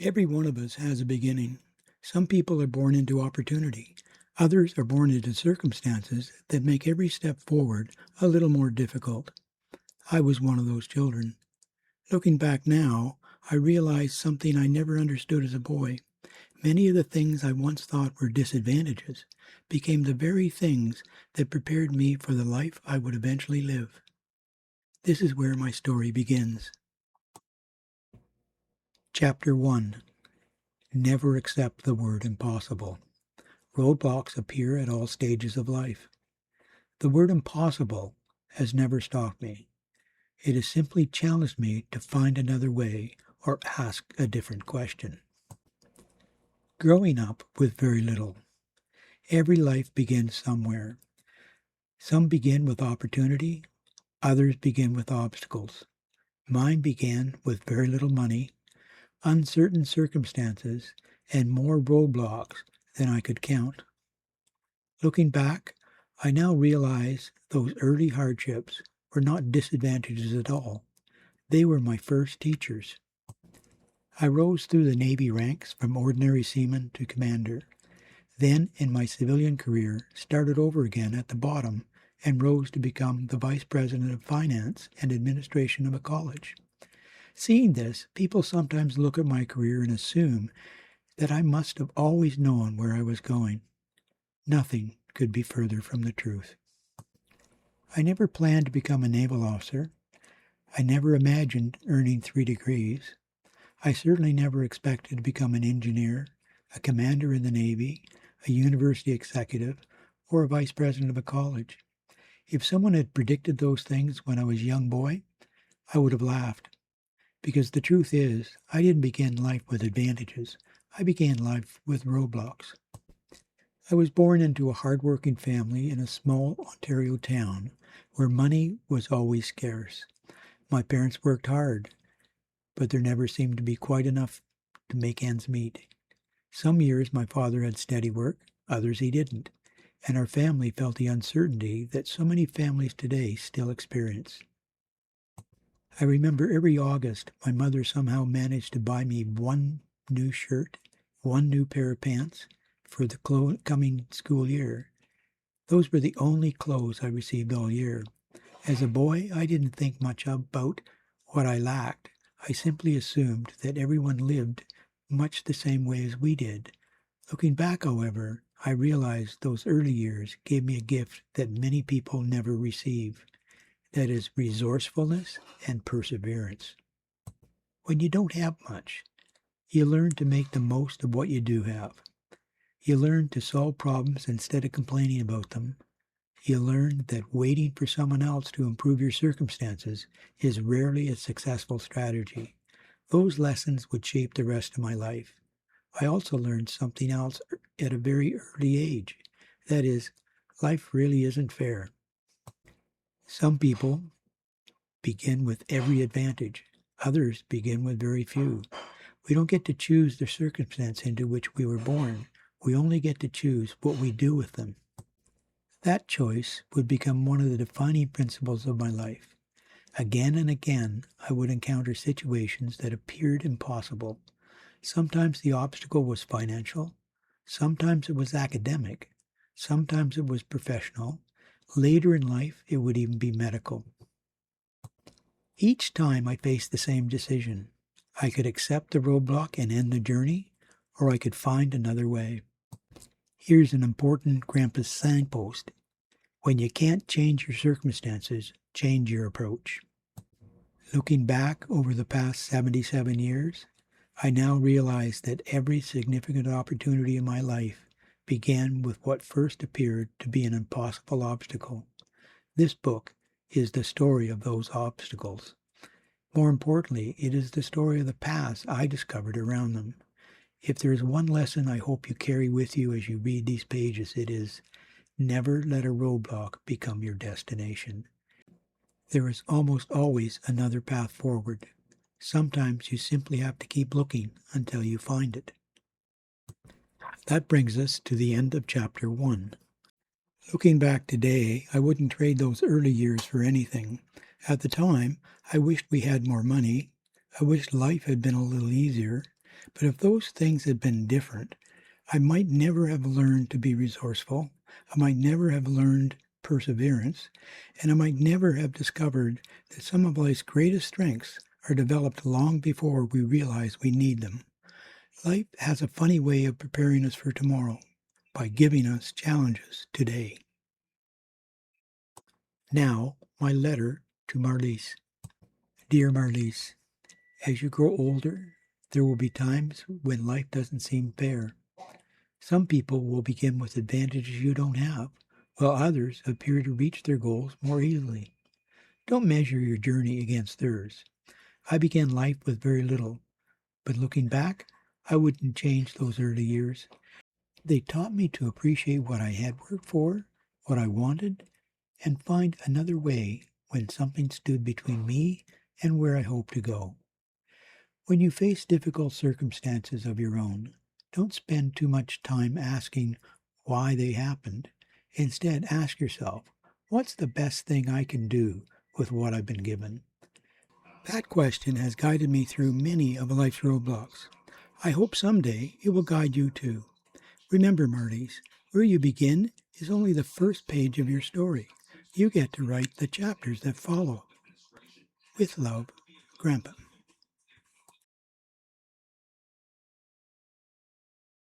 Every one of us has a beginning. Some people are born into opportunity. Others are born into circumstances that make every step forward a little more difficult. I was one of those children. Looking back now, I realize something I never understood as a boy. Many of the things I once thought were disadvantages became the very things that prepared me for the life I would eventually live. This is where my story begins. Chapter 1. Never accept the word impossible. Roadblocks appear at all stages of life. The word impossible has never stopped me. It has simply challenged me to find another way or ask a different question. Growing up with very little. Every life begins somewhere. Some begin with opportunity, others begin with obstacles. Mine began with very little money, uncertain circumstances, and more roadblocks than I could count. Looking back, I now realize those early hardships were not disadvantages at all. They were my first teachers. I rose through the Navy ranks from ordinary seaman to commander. Then, in my civilian career, started over again at the bottom and rose to become the Vice President of Finance and Administration of a college. Seeing this, people sometimes look at my career and assume that I must have always known where I was going. Nothing could be further from the truth. I never planned to become a naval officer. I never imagined earning 3 degrees. I certainly never expected to become an engineer, a commander in the Navy, a university executive, or a vice president of a college. If someone had predicted those things when I was a young boy, I would have laughed. Because the truth is, I didn't begin life with advantages. I began life with roadblocks. I was born into a hard-working family in a small Ontario town where money was always scarce. My parents worked hard, but there never seemed to be quite enough to make ends meet. Some years my father had steady work, others he didn't, and our family felt the uncertainty that so many families today still experience. I remember every August my mother somehow managed to buy me one new shirt, one new pair of pants for the coming school year. Those were the only clothes I received all year. As a boy, I didn't think much about what I lacked. I simply assumed that everyone lived much the same way as we did. Looking back, however, I realized those early years gave me a gift that many people never receive. That is resourcefulness and perseverance. When you don't have much, you learn to make the most of what you do have. You learn to solve problems instead of complaining about them. You learn that waiting for someone else to improve your circumstances is rarely a successful strategy. Those lessons would shape the rest of my life. I also learned something else at a very early age. That is, life really isn't fair. Some people begin with every advantage. Others begin with very few. We don't get to choose the circumstance into which we were born. We only get to choose what we do with them. That choice would become one of the defining principles of my life. Again and again, I would encounter situations that appeared impossible. Sometimes the obstacle was financial. Sometimes it was academic. Sometimes it was professional. Later in life, it would even be medical. Each time I faced the same decision. I could accept the roadblock and end the journey, or I could find another way. Here's an important Grandpa's signpost. When you can't change your circumstances, change your approach. Looking back over the past 77 years, I now realize that every significant opportunity in my life began with what first appeared to be an impossible obstacle. This book is the story of those obstacles. More importantly, it is the story of the paths I discovered around them. If there is one lesson I hope you carry with you as you read these pages, it is, never let a roadblock become your destination. There is almost always another path forward. Sometimes you simply have to keep looking until you find it. That brings us to the end of Chapter 1. Looking back today, I wouldn't trade those early years for anything. At the time, I wished we had more money. I wished life had been a little easier. But if those things had been different, I might never have learned to be resourceful. I might never have learned perseverance. And I might never have discovered that some of life's greatest strengths are developed long before we realize we need them. Life has a funny way of preparing us for tomorrow by giving us challenges today. Now, my letter to Marlies. Dear Marlies, as you grow older, there will be times when life doesn't seem fair. Some people will begin with advantages you don't have, while others appear to reach their goals more easily. Don't measure your journey against theirs. I began life with very little, but looking back, I wouldn't change those early years. They taught me to appreciate what I had worked for, what I wanted, and find another way when something stood between me and where I hoped to go. When you face difficult circumstances of your own, don't spend too much time asking why they happened. Instead, ask yourself, what's the best thing I can do with what I've been given? That question has guided me through many of life's roadblocks. I hope someday it will guide you too. Remember, Marlies, where you begin is only the first page of your story. You get to write the chapters that follow. With love, Grandpa.